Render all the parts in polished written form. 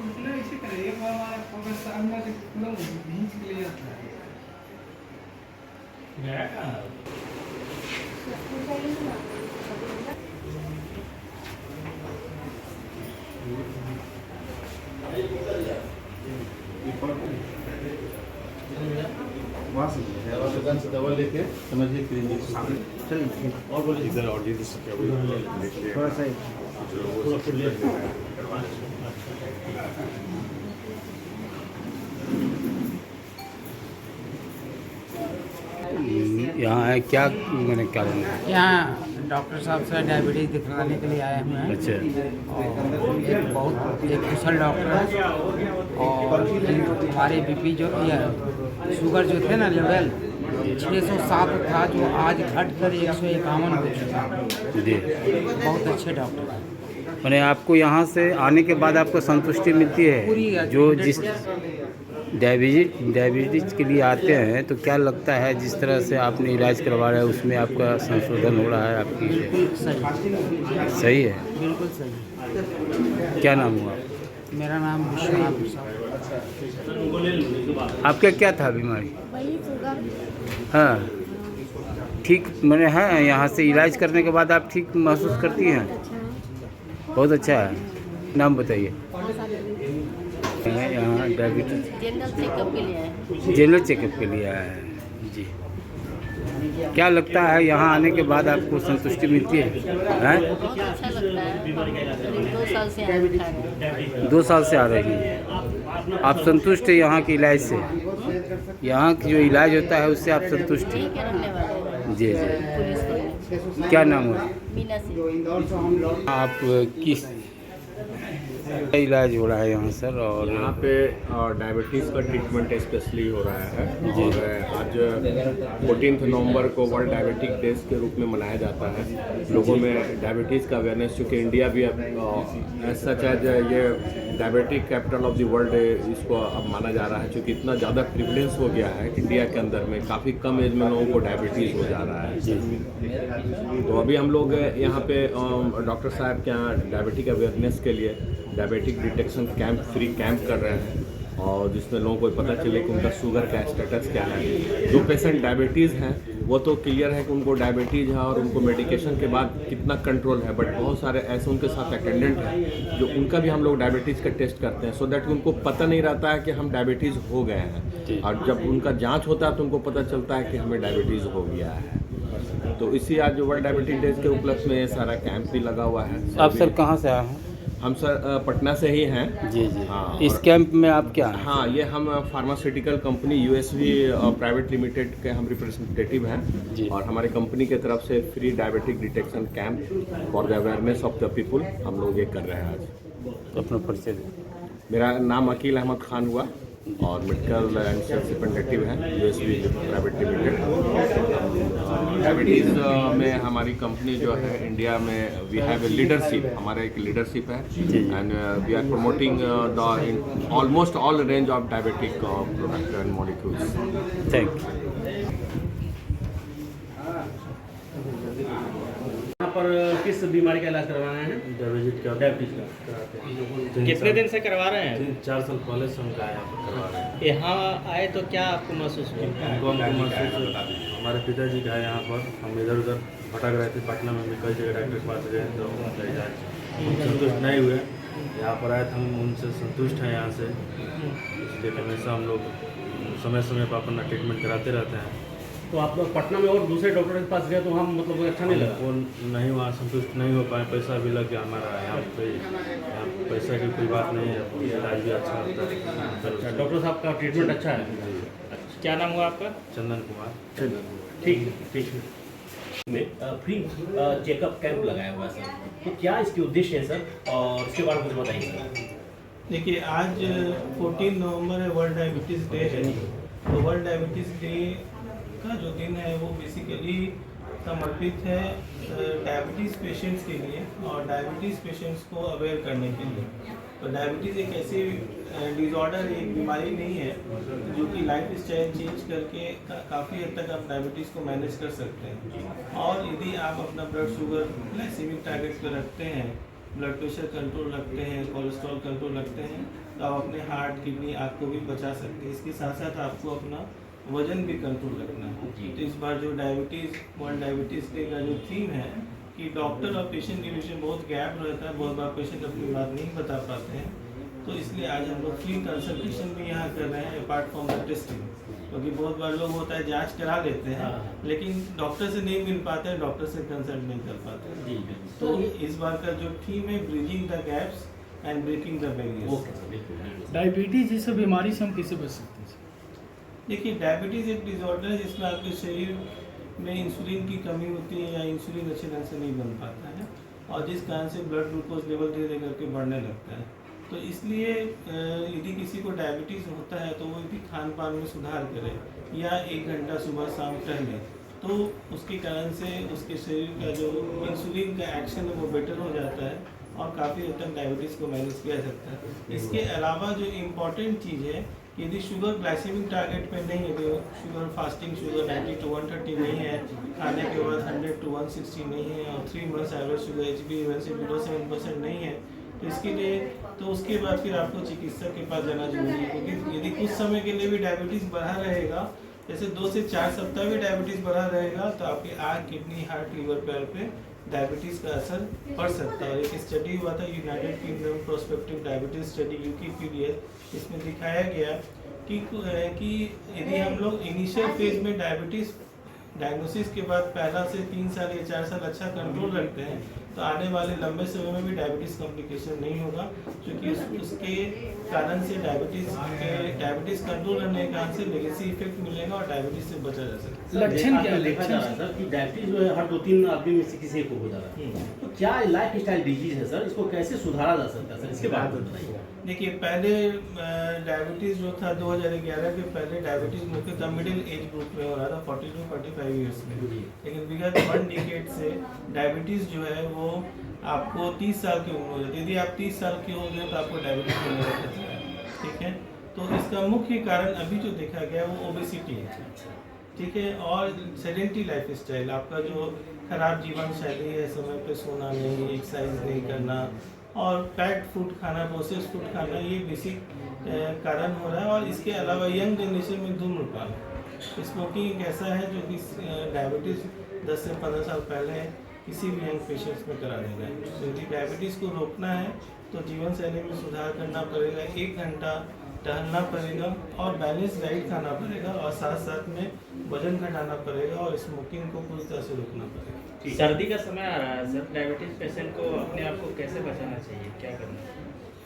उतना इसी तरह एक बार हमारा फोकस सामने से पूरा खींच के ले जाता है। दुकान से दवा लेके समझिए चलिए और बोलिए इधर और थोड़ा सा यहाँ है क्या मैंने क्या लेना है? यहाँ डॉक्टर साहब से डायबिटीज़ दिखलाने के लिए आए हुए हैं। अच्छा और एक कुशल डॉक्टर है। और हमारे बीपी जो शुगर जो थे ना लेवल 607 था, जो आज घटकर 151 हो चुका। जी बहुत अच्छे डॉक्टर हैं। मैंने आपको यहाँ से आने के बाद आपको संतुष्टि मिलती पूरी है? जो जिस डायबिटीज के लिए आते हैं तो क्या लगता है जिस तरह से आपने इलाज करवा रहे हैं उसमें आपका संशोधन हो रहा है? आपकी सही सही है? बिल्कुल सही। क्या नाम हुआ? मेरा नाम विश्वनाथ प्रसाद। आपका क्या था बीमारी? वही शुगर। हाँ ठीक मैंने है यहाँ से इलाज करने के बाद आप ठीक महसूस करती हैं? बहुत अच्छा है। नाम बताइए। यहाँ डायबिटीज जनरल चेकअप के लिए आए। जनरल चेकअप के लिए आया है जी। क्या लगता है यहाँ आने के बाद आपको संतुष्टि मिलती है? बहुत अच्छा लगता है। करीब 2 साल से आ रही है। 2 साल से आ रही है। आप संतुष्ट है यहाँ के इलाज से? यहाँ की जो इलाज होता है उससे आप संतुष्ट हैं? ठीक है, रहने वाले जी जी। पुलिस को। क्या नाम है? मीना सिंह। आप किस इलाज हो रहा है यहाँ सर? और यहाँ पे डायबिटीज़ का ट्रीटमेंट स्पेशली हो रहा है। और आज 14 नवंबर को वर्ल्ड डायबिटिक डेज के रूप में मनाया जाता है। लोगों में डायबिटीज़ का अवेयरनेस, चूँकि इंडिया भी अब सच है ये diabetic capital of the world इसको अब माना जा रहा है, क्योंकि इतना ज़्यादा प्रिवलेंस हो गया है इंडिया के अंदर में। काफ़ी कम एज में लोगों को डायबिटीज़ हो जा रहा है। तो अभी हम लोग यहाँ पे डॉक्टर साहब के यहाँ डायबिटिक अवेयरनेस के लिए diabetic detection camp, free camp कर रहे हैं, और जिसमें लोगों को पता चले कि उनका शुगर का स्टेटस क्या है। जो पेशेंट डायबिटीज़ हैं वो तो क्लियर है कि उनको डायबिटीज़ है और उनको मेडिकेशन के बाद कितना कंट्रोल है, बट बहुत सारे ऐसे उनके साथ अटेंडेंट हैं जो उनका भी हम लोग डायबिटीज़ का टेस्ट करते हैं, सो दैट उनको पता नहीं रहता है कि हम डायबिटीज़ हो गए हैं। और जब उनका जाँच होता है तो उनको पता चलता है कि हमें डायबिटीज़ हो गया है। तो इसी आज जो वर्ल्ड डायबिटिक डेज के उपलक्ष्य में ये सारा कैंप भी लगा हुआ है। आप सर कहाँ से आए हैं? हम सर पटना से ही हैं। जी जी। हाँ, इस कैंप में आप क्या? हाँ, ये हम pharmaceutical company USV private limited के हम रिप्रेजेंटेटिव हैं, और हमारी कंपनी की तरफ से free diabetic detection camp for the awareness of the people हम लोग ये कर रहे हैं आज। अपना परिचय दें। मेरा नाम अकील अहमद खान हुआ और मेडिकल एंड सेल्स रिप्रेजेंटेटिव हैं यूएसवी प्राइवेट लिमिटेड। डायबिटीज़ में हमारी कंपनी जो है इंडिया में वी हैव ए लीडरशिप, हमारा एक लीडरशिप है, and we are promoting the almost all range of diabetic product and molecules. Thank you. यहाँ पर किस बीमारी का इलाज करवाना है? डायबिटीज का कराते हैं। कितने दिन से करवा रहे हैं? 4 साल पहले से हम यहाँ पर करवा रहे हैं। यहाँ आए तो क्या आपको महसूस हुआ? हमको महसूस, हमारे पिताजी का है यहाँ पर। हम इधर उधर भटक रहे थे पटना में भी, कई जगह डॉक्टर के पास गए तो उनका इलाज संतुष्ट नहीं हुए। यहाँ पर आए तो हम उनसे संतुष्ट हैं यहाँ से, इसलिए हमेशा हम लोग समय समय पर अपना ट्रीटमेंट कराते रहते हैं। तो आप लोग पटना में और दूसरे डॉक्टर के पास गए तो वहाँ मतलब अच्छा नहीं लगा? वो नहीं, वहाँ संतुष्ट नहीं हो पाए, पैसा भी लग गया हमारा। यहाँ पे यहाँ पैसा की कोई बात नहीं है, इलाज भी अच्छा होता है। अच्छा, डॉक्टर साहब का ट्रीटमेंट अच्छा है? अच्छा, क्या नाम हुआ आपका? चंदन कुमार। ठीक है। में फ्री चेकअप कैंप लगाया हुआ है सर, तो क्या इसके उद्देश्य है सर, और इसके बारे में मुझे बताइए सर। देखिए, आज 14 नवंबर है, वर्ल्ड डायबिटीज़ डे है। तो वर्ल्ड डायबिटीज़ डे का जो दिन है वो बेसिकली समर्पित है डायबिटीज़ पेशेंट्स के लिए और डायबिटीज़ पेशेंट्स को अवेयर करने के लिए। तो डायबिटीज़ एक ऐसी डिज़ॉर्डर, एक बीमारी नहीं है जो कि लाइफ स्टाइल चेंज करके काफ़ी हद तक आप डायबिटीज़ को मैनेज कर सकते हैं। और यदि आप अपना ब्लड शुगर ग्लाइसेमिक टारगेट पर रखते हैं, ब्लड प्रेशर कंट्रोल रखते हैं, कोलेस्ट्रॉल कंट्रोल रखते हैं, तो आप अपने हार्ट, किडनी, आँख को भी बचा सकते हैं। इसके साथ साथ आपको अपना वजन भी कंट्रोल रखना है। तो इस बार जो वर्ल्ड डायबिटीज़ डे का जो थीम है कि डॉक्टर और पेशेंट के बीच में बहुत गैप रहता है, बहुत बार पेशेंट अपनी बात नहीं बता पाते हैं, तो इसलिए आज हम लोग फ्री कंसल्टेशन भी यहाँ कर रहे हैं अपार्ट फ्रॉम द टेस्टिंग। क्योंकि बहुत बार लोग होता है जांच करा लेते हैं लेकिन डॉक्टर से नहीं मिल पाते हैं, डॉक्टर से कंसल्ट नहीं कर पाते हैं। तो इस बार का जो थीम है bridging the gaps and breaking the barriers. Diabetes जैसे बीमारी से हम कैसे बच सकते हैं? देखिए, डायबिटीज़ एक डिसऑर्डर है जिसमें आपके शरीर में इंसुलिन की कमी होती है या इंसुलिन अच्छे ढंग से नहीं बन पाता है और जिस कारण से ब्लड ग्लूकोज लेवल धीरे धीरे करके बढ़ने लगता है। तो इसलिए यदि किसी को डायबिटीज़ होता है तो वो यदि खान पान में सुधार करे या 1 घंटा सुबह शाम टहले तो उसके कारण से उसके शरीर का जो इंसुलिन का एक्शन है वो बेटर हो जाता है और काफ़ी हद तक डायबिटीज़ को मैनेज किया जा सकता है। इसके अलावा जो इम्पॉर्टेंट चीज़ है, यदि शुगर ग्लाइसेमिक टारगेट पे नहीं है, तो शुगर फास्टिंग शुगर 90 to 130 नहीं है, खाने के बाद 100 to 160 नहीं है और 3 months average sugar HbA1c below 7% नहीं है, तो इसके लिए तो उसके बाद फिर आपको चिकित्सक के पास जाना जरूरी है। क्योंकि यदि कुछ समय के लिए भी डायबिटीज़ बढ़ा रहेगा, जैसे 2 से 4 सप्ताह भी डायबिटीज़ बढ़ा रहेगा, तो आपके आँख, किडनी, हार्ट, लीवर, पैर पे डायबिटीज़ का असर पड़ सकता है। एक स्टडी हुआ था United kingdom prospective diabetes study UKPDS, इसमें दिखाया गया कि यदि हम लोग इनिशियल फेज में डायबिटीज़ डायग्नोसिस के बाद पहला से 3 साल या 4 साल अच्छा कंट्रोल रखते हैं तो आने वाले लंबे समय में भी डायबिटीज़ कॉम्प्लिकेशन नहीं होगा, क्योंकि उसके कारण से डायबिटीज़ कंट्रोल रहने के कारण से लेगेसी इफेक्ट मिलेगा और डायबिटीज़ से बचा जा सकता है। लक्षण क्या है? देखा जा रहा है सर कि डायबिटीज जो है हर 2-3 आदमी में से किसी को हो जा रहा है, तो क्या लाइफ स्टाइल डिजीज है सर, इसको कैसे सुधारा जा सकता है सर, इसके बारे में बताइए। देखिए, पहले डायबिटीज़ जो था 2011 के पहले डायबिटीज़ मुख्यतः मिडिल एज ग्रुप में हो रहा था 40 to 45 ईयर्स में, लेकिन विगत 1 डिकेड से डायबिटीज़ जो है वो आपको 30 साल की उम्र हो जाती है। यदि आप 30 साल के हो गए तो आपको डायबिटीज़ होने का खतरा है, ठीक है। तो इसका मुख्य कारण अभी जो देखा गया वो ओबेसिटी है, ठीक है, और सेडेंटरी लाइफ स्टाइल, आपका जो खराब जीवन शैली है, समय पे सोना नहीं, एक्सरसाइज नहीं करना और पैक्ड फूड खाना, प्रोसेस्ड फूड खाना, ये बेसिक कारण हो रहा है। और इसके अलावा यंग जनरेशन में धूम्रपान, स्मोकिंग एक ऐसा है जो कि डायबिटीज़ 10 से 15 साल पहले किसी भी यंग पेशेंट्स में करा देगा। तो यदि डायबिटीज़ को रोकना है तो जीवन शैली में सुधार करना पड़ेगा, 1 घंटा टहलना पड़ेगा और बैलेंस डाइट खाना पड़ेगा और साथ साथ में वजन घटाना पड़ेगा और स्मोकिंग को पूरी तरह से रोकना पड़ेगा। सर्दी का समय आ रहा है सर, डायबिटीज पेशेंट को अपने आप को कैसे बचाना चाहिए, क्या करना है?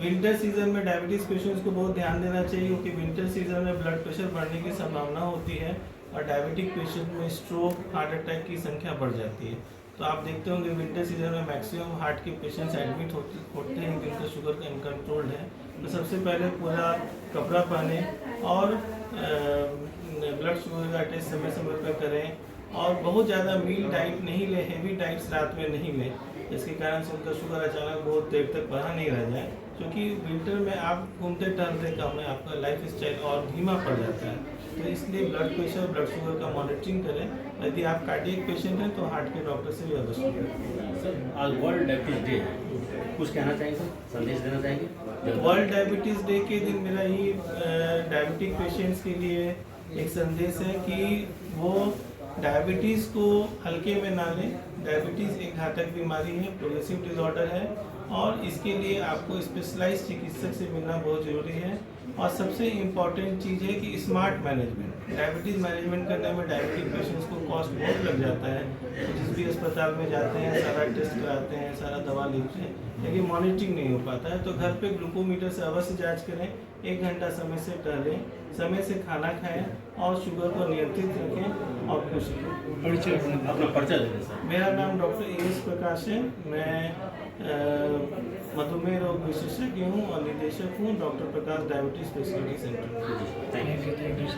विंटर सीजन में डायबिटीज़ पेशेंट्स को बहुत ध्यान देना चाहिए, क्योंकि विंटर सीजन में ब्लड प्रेशर बढ़ने की संभावना होती है और डायबिटिक पेशेंट में स्ट्रोक, हार्ट अटैक की संख्या बढ़ जाती है। तो आप देखते होंगे विंटर सीजन में मैक्सिमम हार्ट के पेशेंट्स एडमिट होते हैं जिनका शुगर का अनकंट्रोल्ड है। तो सबसे पहले पूरा कपड़ा पहने और ब्लड शुगर का टेस्ट समय समय पर करें और बहुत ज़्यादा मील डाइट नहीं लें, हेवी डाइट्स रात में नहीं लें, जिसके कारण से उनका शुगर अचानक बहुत देर तक बढ़ा नहीं रह जाए। क्योंकि विंटर में आप घूमते टहलते कम है, आपका लाइफ स्टाइल और धीमा पड़ जाता है। तो इसलिए ब्लड प्रेशर, ब्लड शुगर का मॉनिटरिंग करें। यदि आप कार्डियक पेशेंट हैं तो हार्ट के डॉक्टर से भी अवश्य करें। सर, आज वर्ल्ड डायबिटीज डे, कुछ कहना चाहेंगे सर, संदेश देना चाहेंगे? वर्ल्ड डायबिटीज़ डे के दिन मेरा ये डायबिटिक पेशेंट्स के लिए एक संदेश है कि वो डायबिटीज़ को हल्के में ना लें। डायबिटीज़ एक घातक बीमारी है, प्रोग्रेसिव डिसऑर्डर है और इसके लिए आपको स्पेशलाइज्ड चिकित्सक से मिलना बहुत ज़रूरी है। और सबसे इम्पॉर्टेंट चीज़ है कि स्मार्ट मैनेजमेंट। डायबिटीज़ मैनेजमेंट करने में डायबिटिक पेशेंट्स को कॉस्ट बहुत लग जाता है। जिस भी अस्पताल में जाते हैं सारा टेस्ट कराते हैं, सारा दवा लेते हैं, लेकिन मॉनिटरिंग नहीं हो पाता है। तो घर पे ग्लूकोमीटर से अवश्य जांच करें, 1 घंटा समय से टहलें, समय से खाना खाएं और शुगर को नियंत्रित रखें और खुश रहें। अपना परिचय दें सर। मेरा नाम डॉक्टर एस प्रकाश है। मैं मधुमेह रोग विशेषज्ञ हूँ और निदेशक हूँ doctor Prakash diabetes speciality centre. Thank you.